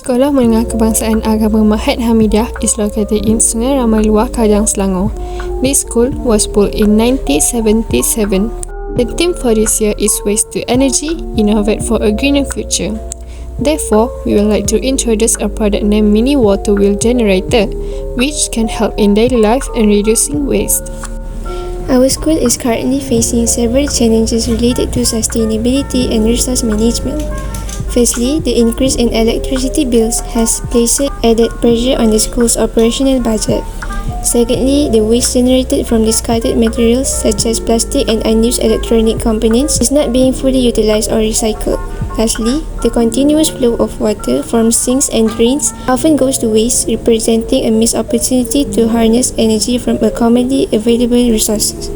Sekolah Menengah Kebangsaan Agama Maahad Hamidiah is located in Sungai Ramai Luar, Kajang, Selangor. This school was built in 1977. The theme for this year is Waste to Energy, Innovate for a Greener Future. Therefore, we would like to introduce a product named Mini Water Wheel Generator, which can help in daily life and reducing waste. Our school is currently facing several challenges related to sustainability and resource management. Firstly, the increase in electricity bills has placed added pressure on the school's operational budget. Secondly, the waste generated from discarded materials such as plastic and unused electronic components is not being fully utilized or recycled. Lastly, the continuous flow of water from sinks and drains often goes to waste, representing a missed opportunity to harness energy from a commonly available resources.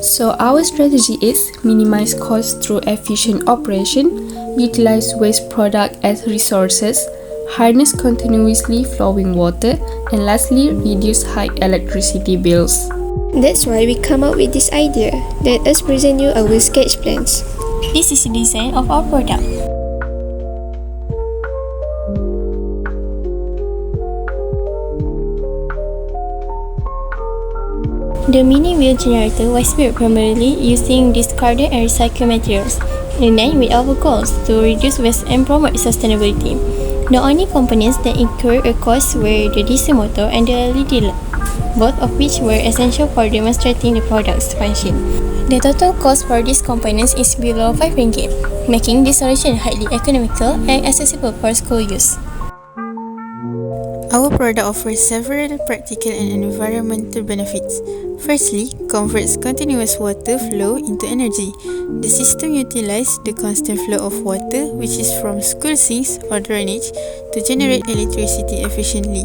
So our strategy is minimize costs through efficient operation, utilize waste product as resources, harness continuously flowing water, and lastly, reduce high electricity bills. That's why we come up with this idea. Let us present you our sketch plans. This is the design of our product. The mini wheel generator was built primarily using discarded and recycled materials, in line with our goals to reduce waste and promote sustainability. The only components that incurred a cost were the DC motor and the LED lamp, both of which were essential for demonstrating the product's function. The total cost for these components is below RM5, making this solution highly economical and accessible for school use. Our product offers several practical and environmental benefits. Firstly, converts continuous water flow into energy. The system utilizes the constant flow of water, which is from school sinks or drainage, to generate electricity efficiently.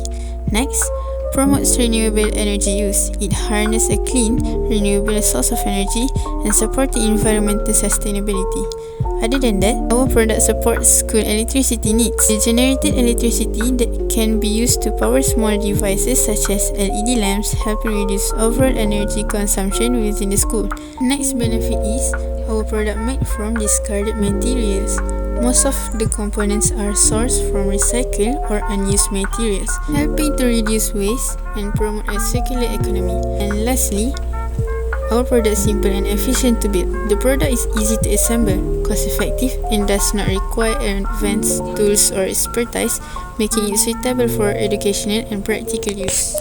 Next, promotes renewable energy use. It harnesses a clean, renewable source of energy and supports the environmental sustainability. Other than that, our product supports school electricity needs. The generated electricity that can be used to power small devices such as LED lamps, helping reduce overall energy consumption within the school. Next benefit is our product made from discarded materials. Most of the components are sourced from recycled or unused materials, helping to reduce waste and promote a circular economy. And lastly, our product is simple and efficient to build. The product is easy to assemble, cost-effective, and does not require advanced tools or expertise, making it suitable for educational and practical use.